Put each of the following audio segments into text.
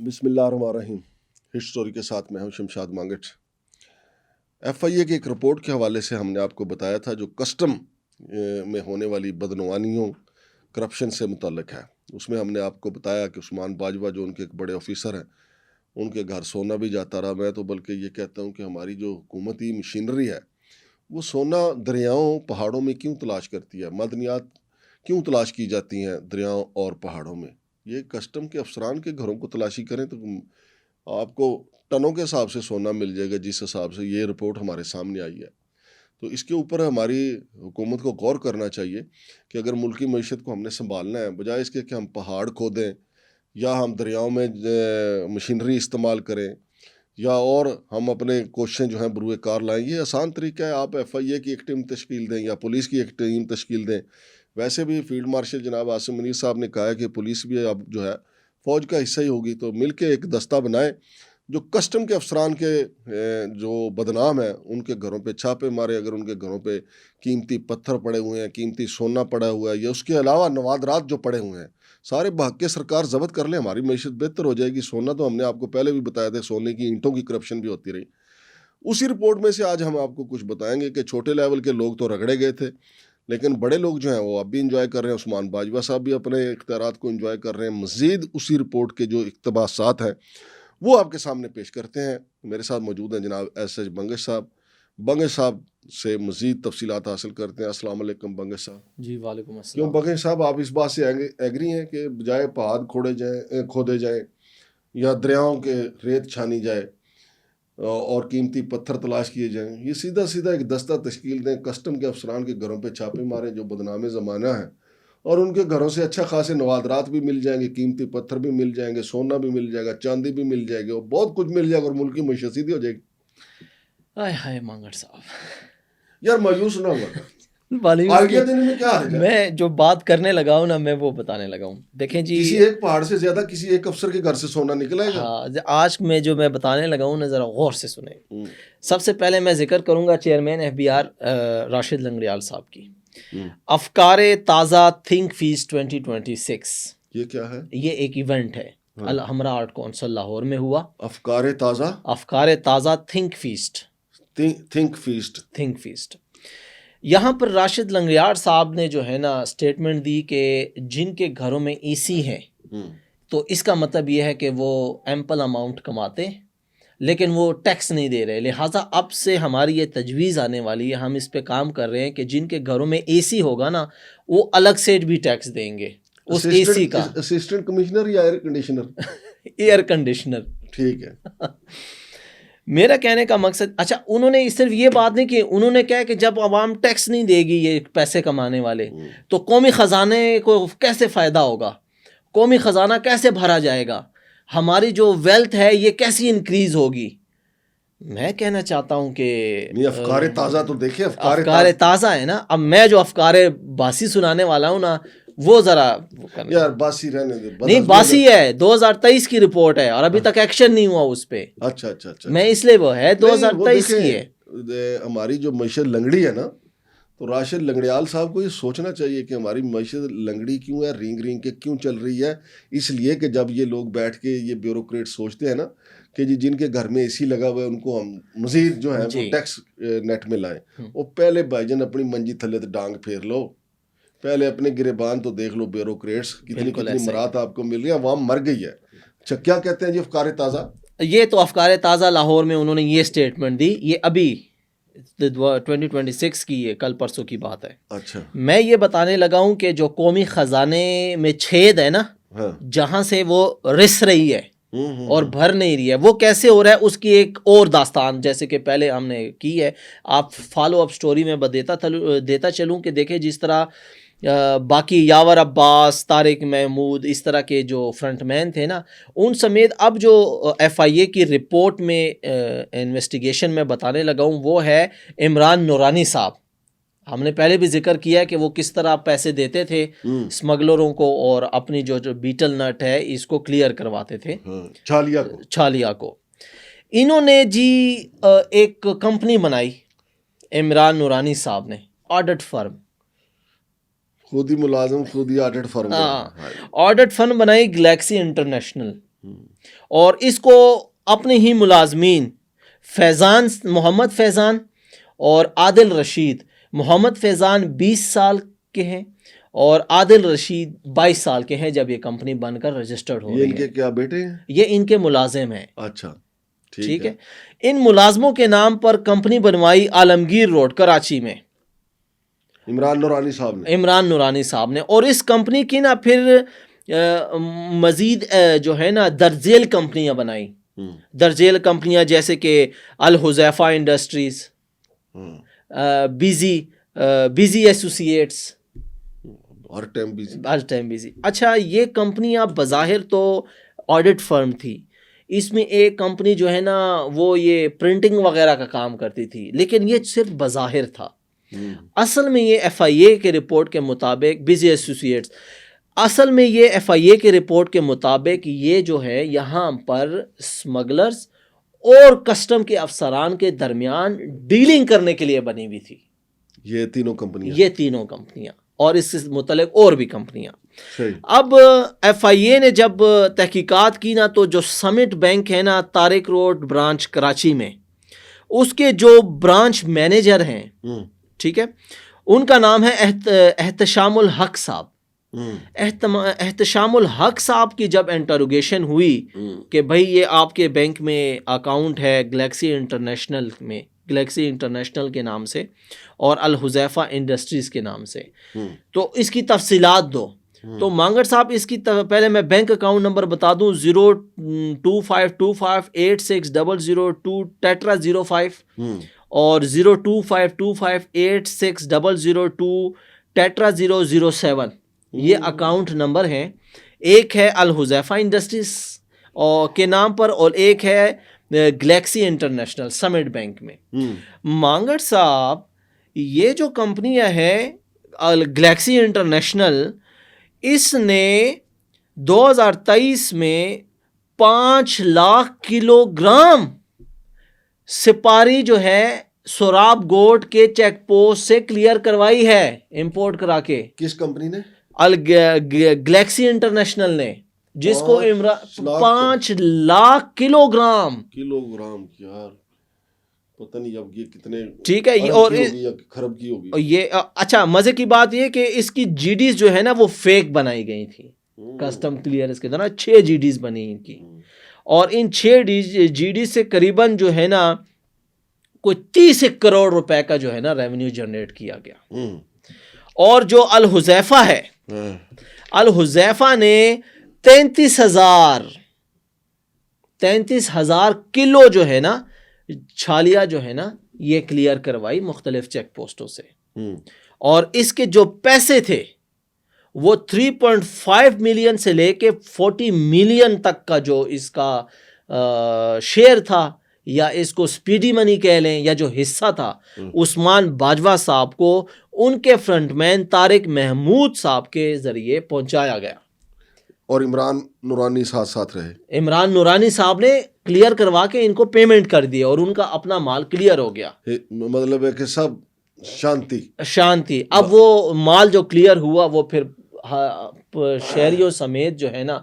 بسم اللہ الرحمن الرحیم. ہٹ اسٹوری کے ساتھ میں ہوں شمشاد مانگٹ. ایف آئی اے کی ایک رپورٹ کے حوالے سے ہم نے آپ کو بتایا تھا جو کسٹم میں ہونے والی بدعنوانیوں کرپشن سے متعلق ہے. اس میں ہم نے آپ کو بتایا کہ عثمان باجوہ جو ان کے ایک بڑے آفیسر ہیں ان کے گھر سونا بھی جاتا رہا. میں تو بلکہ یہ کہتا ہوں کہ ہماری جو حکومتی مشینری ہے وہ سونا دریاؤں پہاڑوں میں کیوں تلاش کرتی ہے, معدنیات کیوں تلاش کی جاتی ہیں دریاؤں اور پہاڑوں میں. یہ کسٹم کے افسران کے گھروں کو تلاشی کریں تو آپ کو ٹنوں کے حساب سے سونا مل جائے گا, جس حساب سے یہ رپورٹ ہمارے سامنے آئی ہے. تو اس کے اوپر ہماری حکومت کو غور کرنا چاہیے کہ اگر ملکی معیشت کو ہم نے سنبھالنا ہے, بجائے اس کے کہ ہم پہاڑ کھودیں یا ہم دریاؤں میں مشینری استعمال کریں یا اور ہم اپنے کوششیں جو ہیں بروئے کار لائیں. یہ آسان طریقہ ہے, آپ ایف آئی اے کی ایک ٹیم تشکیل دیں یا پولیس کی ایک ٹیم تشکیل دیں. ویسے بھی فیلڈ مارشل جناب عاصم منیر صاحب نے کہا ہے کہ پولیس بھی اب جو ہے فوج کا حصہ ہی ہوگی, تو مل کے ایک دستہ بنائیں جو کسٹم کے افسران کے جو بدنام ہیں ان کے گھروں پہ چھاپے مارے. اگر ان کے گھروں پہ قیمتی پتھر پڑے ہوئے ہیں, قیمتی سونا پڑا ہوا ہے یا اس کے علاوہ نوادرات جو پڑے ہوئے ہیں سارے بحق کے سرکار ضبط کر لیں, ہماری معیشت بہتر ہو جائے گی. سونا تو ہم نے آپ کو پہلے بھی بتایا تھا, سونے کی اینٹوں کی کرپشن بھی ہوتی رہی. اسی رپورٹ میں سے آج ہم آپ کو کچھ بتائیں گے کہ چھوٹے لیول کے لوگ تو رگڑے گئے تھے لیکن بڑے لوگ جو ہیں وہ اب بھی انجوائے کر رہے ہیں. عثمان باجوہ صاحب بھی اپنے اختیارات کو انجوائے کر رہے ہیں. مزید اسی رپورٹ کے جو اقتباسات ہیں وہ آپ کے سامنے پیش کرتے ہیں. میرے ساتھ موجود ہیں جناب ایس ایچ بنگش صاحب. بنگش صاحب سے مزید تفصیلات حاصل کرتے ہیں. السلام علیکم بنگش صاحب. جی وعلیکم السلام. کیوں بنگش صاحب, آپ اس بات سے ایگری ہیں کہ بجائے پہاڑ کھودے جائیں یا دریاؤں کے ریت چھانی جائے اور قیمتی پتھر تلاش کیے جائیں, یہ سیدھا سیدھا ایک دستہ تشکیل دیں, کسٹم کے افسران کے گھروں پہ چھاپے ماریں جو بدنام زمانہ ہیں, اور ان کے گھروں سے اچھا خاصے نوادرات بھی مل جائیں گے, قیمتی پتھر بھی مل جائیں گے, سونا بھی مل جائے گا, چاندی بھی مل جائے گی, اور بہت کچھ مل جائے گا اور ملک کی معیشت سیدھی ہو جائے گی. ہائے ہائے مانگٹ صاحب, یار مایوس نہ ہوا کر, مایوس آئیڈیا دینے میں کیا حرج ہے. میں جو بات کرنے لگا ہوں نا میں وہ بتانے لگا ہوں. دیکھیں جی, کسی ایک پہاڑ سے زیادہ کسی ایک افسر کے گھر سے سونا نکلے گا. ہاں, آج میں بتانے لگا ہوں نا ذرا غور سے سنیں. سب سے پہلے میں ذکر کروں گا chairman F B R Rashid Langrial صاحب کی. افکار تازہ تھنک فیسٹ 2026. یہ کیا ہے؟ یہ ایک ایونٹ ہے الحمرہ آرٹ کونسل لاہور میں ہوا. افکار تازہ تھنک فیسٹ. یہاں پر راشد لنگریال صاحب نے جو ہے نا اسٹیٹمنٹ دی کہ جن کے گھروں میں اے سی ہے تو اس کا مطلب یہ ہے کہ وہ ایمپل اماؤنٹ کماتے لیکن وہ ٹیکس نہیں دے رہے. لہٰذا اب سے ہماری یہ تجویز آنے والی ہے, ہم اس پہ کام کر رہے ہیں کہ جن کے گھروں میں اے سی ہوگا نا وہ الگ سے بھی ٹیکس دیں گے اس اے سی کا. اسسٹنٹ کمشنر یا ایئر کنڈیشنر؟ Air conditioner. ٹھیک ہے. میرا کہنے کا مقصد, اچھا انہوں نے صرف یہ بات نہیں کی, انہوں نے کہا کہ جب عوام ٹیکس نہیں دے گی یہ پیسے کمانے والے تو قومی خزانے کو کیسے فائدہ ہوگا, قومی خزانہ کیسے بھرا جائے گا, ہماری جو ویلتھ ہے یہ کیسی انکریز ہوگی. میں کہنا چاہتا ہوں کہ افکار تازہ تو دیکھیں, افکار تازہ ہے نا. اب میں جو افکار باسی سنانے والا ہوں نا وہ ذرا یار باسی رہنے دے. نہیں باسی ہے, 2023 کی رپورٹ ہے اور ابھی تک ایکشن نہیں ہوا اس پہ. اچھا, میں اس لیے وہ ہے 2023 کی ہے. ہماری جو معیشت لنگڑی ہے نا, تو راشد لنگڑیال صاحب کو یہ سوچنا چاہیے کہ ہماری معیشت لنگڑی کیوں ہے, رینگ کے کیوں چل رہی ہے. اس لیے کہ جب یہ لوگ بیٹھ کے یہ بیوروکریٹ سوچتے ہیں نا کہ جی جن کے گھر میں اے سی لگا ہوا ہے ان کو ہم مزید جو ہے وہ ٹیکس نیٹ میں لائیں. وہ پہلے بھائی جان اپنی منجی تھلے تو ڈانگ پھیر لو, پہلے اپنے گریبان تو دیکھ لو. بیوروکریٹس کتنی مراد آپ کو مل رہی ہے, عوام مر گئی ہے. اچھا کیا کہتے ہیں جی افکار تازہ؟ یہ تو افکار تازہ لاہور میں انہوں نے یہ اسٹیٹمنٹ دی, یہ ابھی 2026 کی یہ کل پرسوں کی بات ہے. اچھا, میں یہ بتانے لگا ہوں کہ جو قومی خزانے میں چھید ہے نا جہاں سے وہ رس رہی ہے اور بھر نہیں رہی ہے, وہ کیسے ہو رہا ہے اس کی ایک اور داستان جیسے کہ پہلے ہم نے کی ہے. آپ فالو اپ سٹوری میں دیتا چلوں کہ دیکھیں جس طرح باقی یاور عباس, طارق محمود, اس طرح کے جو فرنٹ مین تھے نا ان سمیت اب جو ایف آئی اے کی رپورٹ میں انویسٹیگیشن میں بتانے لگا ہوں وہ ہے عمران نورانی صاحب. ہم نے پہلے بھی ذکر کیا کہ وہ کس طرح پیسے دیتے تھے اسمگلروں کو اور اپنی جو بیٹل نٹ ہے اس کو کلیئر کرواتے تھے چھالیا کو. انہوں نے جی ایک کمپنی بنائی عمران نورانی صاحب نے, آڈٹ فرم, خود ہی ملازم خود ہی آڈٹ فرم آڈٹ فرم بنائی گلیکسی انٹرنیشنل. اور اس کو اپنے ہی ملازمین فیضان محمد فیضان اور عادل رشید، محمد فیضان 20 سال کے ہیں اور عادل رشید 22 سال کے ہیں جب یہ کمپنی بن کر رجسٹرڈ ہو رہی ہے۔ یہ ان کے کیا بیٹے ہیں؟ یہ ان کے ملازم ہیں۔ اچھا ٹھیک ہے۔ ان ملازموں کے نام پر کمپنی بنوائی عالمگیر روڈ کراچی میں، عمران نورانی صاحب نے۔ عمران نورانی صاحب نے، اور اس کمپنی کی نا پھر مزید جو ہے نا درجیل کمپنیاں بنائی، درجیل کمپنیاں جیسے کہ الحذیفہ انڈسٹریز، بیزی ایسوسیٹس، ہر ٹائم بیزی۔ اچھا، یہ کمپنیاں بظاہر تو آڈٹ فرم تھی، اس میں ایک کمپنی جو ہے نا وہ یہ پرنٹنگ وغیرہ کا کام کرتی تھی، لیکن یہ صرف بظاہر تھا۔ اصل میں یہ ایف آئی اے کے رپورٹ کے مطابق بیزی ایسوسیٹس، اصل میں یہ ایف آئی اے کے رپورٹ کے مطابق یہ جو ہے یہاں پر اسمگلرز اور کسٹم کے افسران کے درمیان ڈیلنگ کرنے کے لیے بنی ہوئی تھی یہ تینوں کمپنیاں اور اس سے متعلق اور بھی کمپنیاں۔ اب ایف آئی اے نے جب تحقیقات کی نا تو جو سمٹ بینک ہے نا طارق روڈ برانچ کراچی میں، اس کے جو برانچ مینیجر ہیں، ٹھیک ہے، ان کا نام ہے احتشام الحق صاحب۔ احتشام الحق صاحب کی جب انٹروگیشن ہوئی کہ بھائی یہ آپ کے بینک میں اکاؤنٹ ہے گلیکسی انٹرنیشنل میں، گلیکسی انٹرنیشنل کے نام سے اور الحذیفہ انڈسٹریز کے نام سے، تو اس کی تفصیلات دو۔ تو مانگڑ صاحب اس کی پہلے میں بینک اکاؤنٹ نمبر بتا دوں، 02525860002 ٹیٹرا 05 اور 02525860002 ٹیٹرا 007، یہ اکاؤنٹ نمبر ہیں۔ ایک ہے الحذیفہ انڈسٹریز کے نام پر اور ایک ہے گلیکسی انٹرنیشنل سمٹ بینک میں۔ مانگڑ صاحب یہ جو کمپنیاں ہیں گلیکسی انٹرنیشنل، اس نے 2023 میں 5 لاکھ کلو گرام سپاری جو ہے سوراب گوٹ کے چیک پوسٹ سے کلیئر کروائی ہے، امپورٹ کرا کے۔ کس کمپنی نے؟ گلیکسی انٹرنیشنل نے، جس کو 5 لاکھ کلو گرام یار پتہ نہیں اب یہ کتنے، ٹھیک ہے، اور خراب کی ہوگی یہ۔ اچھا، مزے کی بات یہ کہ اس کی جی ڈیز جو ہے نا وہ فیک بنائی گئی تھی کسٹم کلیئرنس کے دوران، 6 جی ڈیز بنی ان کی، اور ان 6 جی ڈی سے قریباً جو ہے نا کوئی 30 کروڑ روپے کا جو ہے نا ریونیو جنریٹ کیا گیا۔ اور جو الحذیفہ ہے، الحذیفہ نے 33,000 کلو جو ہے نا چھالیاں جو ہے نا یہ کلیئر کروائی مختلف چیک پوسٹوں سے، اور اس کے جو پیسے تھے وہ 3.5 ملین سے لے کے 40 ملین تک کا جو اس کا شیئر تھا، یا اس کو سپیڈی منی کہہ لیں، یا جو حصہ تھا، عثمان باجوہ صاحب کو ان کے فرنٹ مین طارق محمود صاحب کے ذریعے پہنچایا گیا، اور عمران نورانی ساتھ رہے۔ عمران نورانی صاحب نے کلیئر کروا کے ان کو پیمنٹ کر دی اور ان کا اپنا مال کلیئر ہو گیا، مطلب ہے کہ سب شانتی۔ اب وہ مال جو کلیئر ہوا وہ پھر شہریوں سمیت جو ہے نا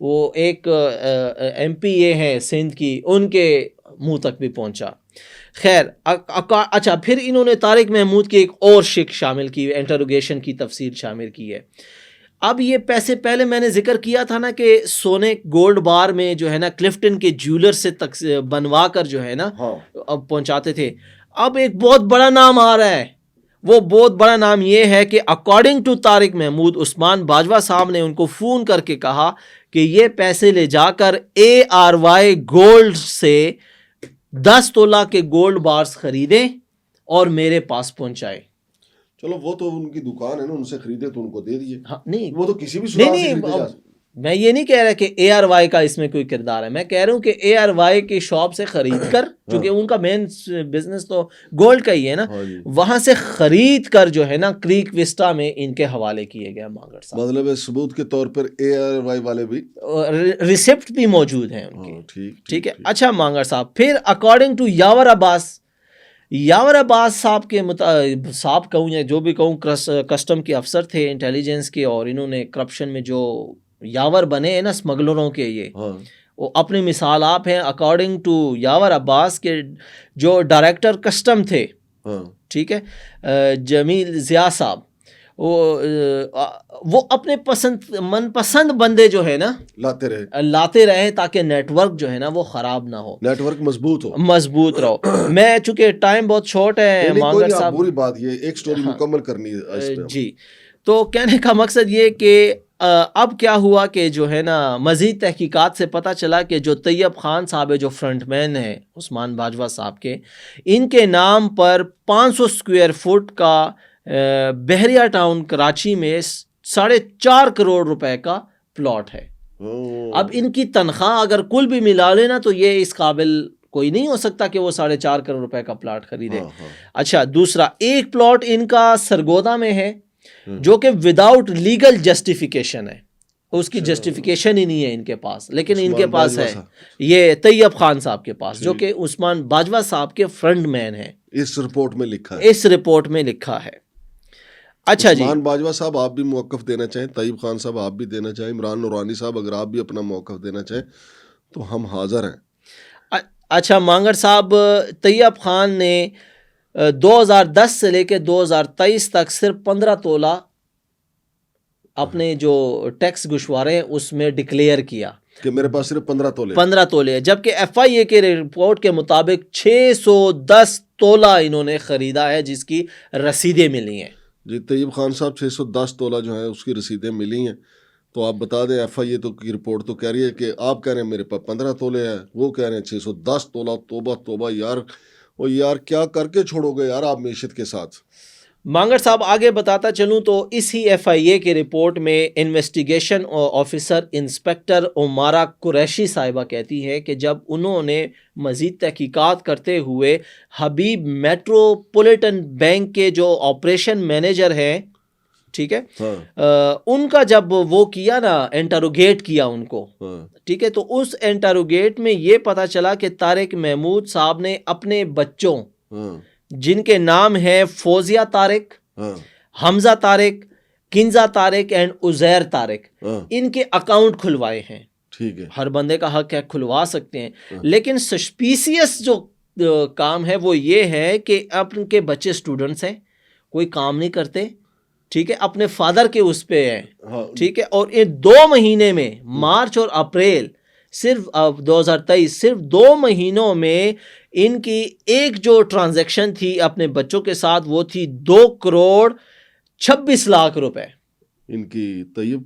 وہ ایک ایم پی اے ہیں سندھ کی، ان کے منہ تک بھی پہنچا۔ خیر، اچھا، پھر انہوں نے طارق محمود کی ایک اور شک شامل کی، انٹروگیشن کی تفصیل شامل کی ہے۔ اب یہ پیسے پہلے میں نے ذکر کیا تھا نا کہ سونے گولڈ بار میں جو ہے نا کلفٹن کے جیولر سے بنوا کر جو ہے نا اب پہنچاتے تھے۔ اب ایک بہت بڑا نام آ رہا ہے، وہ بہت بڑا نام یہ ہے کہ اکارڈنگ ٹو طارق محمود، عثمان باجوہ صاحب نے ان کو فون کر کے کہا کہ یہ پیسے لے جا کر ARY گولڈ سے 10 تولہ کے گولڈ بارز خریدیں اور میرے پاس پہنچائے۔ چلو وہ تو ان کی دکان ہے نا، ان سے خریدے تو ان کو دے دیے۔ نہیں، وہ تو کسی بھی صورت سے خریدے جا سکتے۔ میں یہ نہیں کہہ رہا کہ ARY کا اس میں کوئی کردار ہے، میں کہہ رہا ہوں کہ ARY کی شاپ سے خرید کر، چونکہ ان کا مین بزنس تو گولڈ کا ہی ہے نا، وہاں سے خرید کر جو ہے نا کریک وسٹا میں ان کے حوالے کیے گئے مانگڑ صاحب۔ مطلب ثبوت کے طور پر ARY والے بھی ریسپٹ بھی موجود ہیں ان کے، ٹھیک ہے۔ اچھا مانگڑ صاحب، پھر اکارڈنگ ٹو یاور عباس صاحب کے صاحب کہوں یا جو بھی کہوں، کسٹم کے افسر تھے انٹیلیجنس کے، اور انہوں نے کرپشن میں جو یاور بنے ہیں نا اسمگلروں کے، یہ وہ اپنی مثال آپ ہیں. اکارڈنگ ٹو یاور عباس کے جو ڈائریکٹر کسٹم تھے, ٹھیک ہے, جمیل ضیاء صاحب, وہ اپنے من پسند بندے جو ہے نا لاتے رہے تاکہ نیٹ ورک جو ہے نا وہ خراب نہ ہو, نیٹ ورک مضبوط رہو. میں چونکہ ٹائم بہت شارٹ ہے مانگر صاحب, پوری بات یہ ایک سٹوری مکمل کرنی ہے جی, تو کہنے کا مقصد یہ کہ اب کیا ہوا کہ جو ہے نا مزید تحقیقات سے پتہ چلا کہ جو طیب خان صاحب ہے, جو فرنٹ مین ہیں عثمان باجوہ صاحب کے, ان کے نام پر 500 اسکوائر فٹ کا بحریہ ٹاؤن کراچی میں 4.5 کروڑ روپے کا پلاٹ ہے. اب ان کی تنخواہ اگر کل بھی ملا لینا تو یہ اس قابل کوئی نہیں ہو سکتا کہ وہ 4.5 کروڑ روپے کا پلاٹ خریدے. اچھا, دوسرا ایک پلاٹ ان کا سرگودا میں ہے جو کہ وداؤٹ لیگل جسٹیفیکیشن ہے, اس کی جسٹیفیکیشن ہی نہیں ہے ان کے پاس, لیکن ان کے پاس ہے یہ طیب خان صاحب کے پاس, جو کہ عثمان باجوہ صاحب کے فرنٹ مین ہیں. اس رپورٹ میں لکھا ہے. اچھا جی, عثمان باجوہ صاحب آپ بھی موقف دینا چاہیں, طیب خان صاحب آپ بھی دینا چاہیں, عمران نورانی صاحب اگر آپ بھی اپنا موقف دینا چاہیں تو ہم حاضر ہیں. اچھا مانگر صاحب, طیب خان نے 2010 سے لے کے 2023 تک صرف 15 تولہ اپنے جو ٹیکس گشوارے ہیں اس میں ڈکلیئر کیا کہ میرے پاس صرف 15 تولے, جبکہ FIA کے رپورٹ کے مطابق 610 تولہ انہوں نے خریدا ہے جس کی رسیدیں ملی ہیں. جی, طیب خان صاحب 610 تولہ جو ہیں اس کی رسیدیں ملی ہیں. تو آپ بتا دیں FIA تو کی رپورٹ تو کہہ رہی ہے کہ آپ کہہ رہے ہیں میرے پاس 15 تولے ہیں, وہ کہہ رہے ہیں 610 تولہ. توبہ یار, وہ یار کیا کر کے چھوڑو گے یار آپ معیشت کے ساتھ. مانگر صاحب آگے بتاتا چلوں تو اسی FIA کے رپورٹ میں investigation officer inspector Umara Qureshi صاحبہ کہتی ہے کہ جب انہوں نے مزید تحقیقات کرتے ہوئے حبیب میٹروپولیٹن بینک کے جو آپریشن مینیجر ہیں, ٹھیک ہے, ان کا جب وہ کیا نا انٹروگیٹ کیا ان کو, ٹھیک ہے, تو اس انٹروگیٹ میں یہ پتا چلا کہ طارق محمود صاحب نے اپنے بچوں جن کے نام ہیں فوزیہ طارق, حمزہ طارق, کنزہ طارق اینڈ عزیر طارق, ان کے اکاؤنٹ کھلوائے ہیں. ٹھیک ہے, ہر بندے کا حق ہے, کھلوا سکتے ہیں, لیکن سسپیسیس جو کام ہے وہ یہ ہے کہ ان کے بچے اسٹوڈنٹس ہیں, کوئی کام نہیں کرتے, ٹھیک ہے, اپنے فادر کے اس پہ ہیں, ٹھیک ہے, اور یہ 2 مہینے میں مارچ اور اپریل صرف 2023 صرف 2 مہینوں میں ان کی ایک جو ٹرانزیکشن تھی اپنے بچوں کے ساتھ وہ تھی 2 کروڑ 26 لاکھ روپے ان کی طیب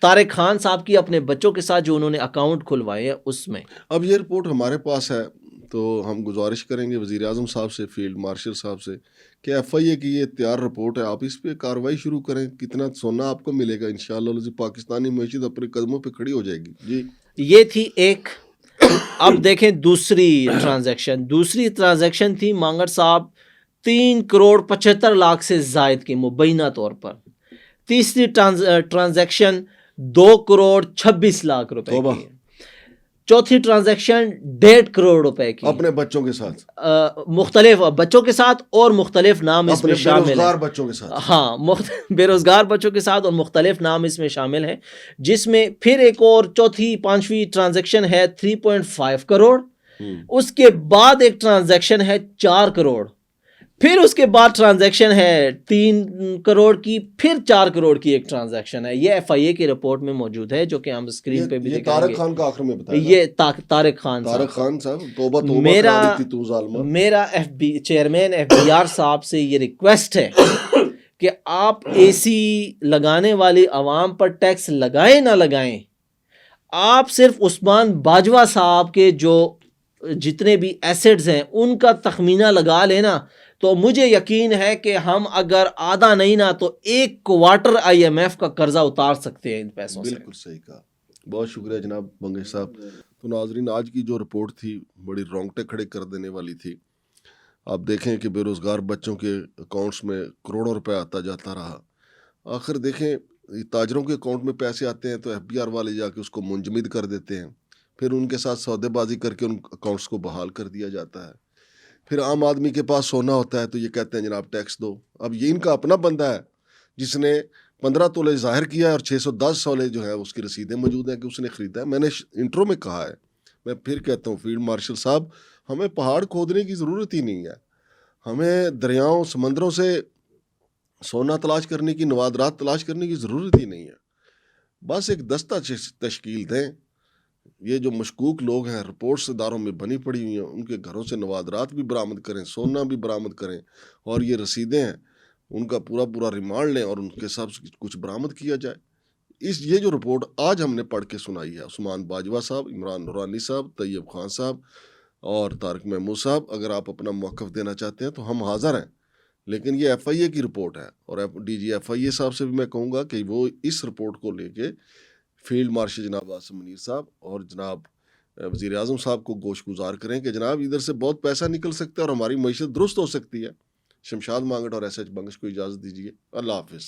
طارق خان صاحب کی اپنے بچوں کے ساتھ جو انہوں نے اکاؤنٹ کھلوائے ہیں اس میں. اب یہ رپورٹ ہمارے پاس ہے تو ہم گزارش کریں گے وزیر اعظم صاحب سے, فیلڈ مارشل صاحب سے کہ FIA کی یہ تیار رپورٹ ہے, آپ اس پہ کارروائی شروع کریں. کتنا سونا آپ کو ملے گا انشاءاللہ, پاکستانی معیشت اپنے قدموں پہ کھڑی ہو جائے گی. جی, یہ تھی ایک. اب دیکھیں دوسری ٹرانزیکشن تھی مانگر صاحب 3 کروڑ 75 لاکھ سے زائد کی مبینہ طور پر. تیسری ٹرانزیکشن 2 کروڑ 26 لاکھ روپے کی. چوتھی ٹرانزیکشن 1.5 کروڑ روپے کی اپنے بچوں کے ساتھ, مختلف بچوں کے ساتھ اور مختلف نام اس میں شامل ہیں. بچوں کے ساتھ, ہاں, بے روزگار بچوں کے ساتھ اور مختلف نام اس میں شامل ہیں, جس میں پھر ایک اور چوتھی 5ویں ٹرانزیکشن ہے 3.5 کروڑ. اس کے بعد ایک ٹرانزیکشن ہے 4 کروڑ, پھر اس کے بعد ٹرانزیکشن ہے 3 کروڑ کی, پھر 4 کروڑ کی ایک ٹرانزیکشن ہے. یہ FIA کی رپورٹ میں موجود ہے جو کہ ہم اسکرین پہ بھی دکھائیں گے. طارق خان کا آخر میں بتایا, یہ طارق خان صاحب توبہ کرا دی تو ظالمہ. میرا چیئرمین FBR صاحب سے یہ ریکویسٹ ہے کہ آپ AC لگانے والی عوام پر ٹیکس لگائیں نہ لگائیں, آپ صرف عثمان باجوہ صاحب کے جو جتنے بھی ایسٹس ہیں ان کا تخمینہ لگا لینا تو مجھے یقین ہے کہ ہم اگر آدھا نہیں نا تو 1 کوارٹر IMF کا قرضہ اتار سکتے ہیں ان پیسوں سے. بالکل صحیح کہا, بہت شکریہ جناب منگیش صاحب. تو ناظرین, آج کی جو رپورٹ تھی بڑی رونگٹے کھڑے کر دینے والی تھی. آپ دیکھیں کہ بے روزگار بچوں کے اکاؤنٹس میں کروڑوں روپے آتا جاتا رہا. آخر دیکھیں تاجروں کے اکاؤنٹ میں پیسے آتے ہیں تو FBR والے جا کے اس کو منجمد کر دیتے ہیں, پھر ان کے ساتھ سودے بازی کر کے ان اکاؤنٹس کو بحال کر دیا جاتا ہے. پھر عام آدمی کے پاس سونا ہوتا ہے تو یہ کہتے ہیں جناب ٹیکس دو. اب یہ ان کا اپنا بندہ ہے جس نے 15 تولے ظاہر کیا ہے اور 610 تولے جو ہے اس کی رسیدیں موجود ہیں کہ اس نے خریدا ہے. میں نے انٹرو میں کہا ہے, میں پھر کہتا ہوں فیلڈ مارشل صاحب, ہمیں پہاڑ کھودنے کی ضرورت ہی نہیں ہے, ہمیں دریاؤں سمندروں سے سونا تلاش کرنے کی, نوادرات تلاش کرنے کی ضرورت ہی نہیں ہے. بس ایک دستہ تشکیل دیں. یہ جو مشکوک لوگ ہیں رپورٹس اداروں میں بنی پڑی ہوئی ہیں, ان کے گھروں سے نوادرات بھی برآمد کریں, سونا بھی برآمد کریں, اور یہ رسیدیں ہیں ان کا پورا ریمانڈ لیں اور ان کے ساتھ کچھ برآمد کیا جائے. یہ جو رپورٹ آج ہم نے پڑھ کے سنائی ہے, عثمان باجوہ صاحب, عمران نورانی صاحب, طیب خان صاحب اور طارق محمود صاحب, اگر آپ اپنا موقف دینا چاہتے ہیں تو ہم حاضر ہیں. لیکن یہ ایف آئی اے کی رپورٹ ہے, اور ڈی جی ایف آئی اے صاحب سے بھی میں کہوں گا کہ وہ اس رپورٹ کو لے کے فیلڈ مارشل جناب عاصم منیر صاحب اور جناب وزیر اعظم صاحب کو گوش گزار کریں کہ جناب ادھر سے بہت پیسہ نکل سکتا ہے اور ہماری معیشت درست ہو سکتی ہے. شمشاد مانگٹ اور ایس ایچ بنگش کو اجازت دیجیے. اللہ حافظ.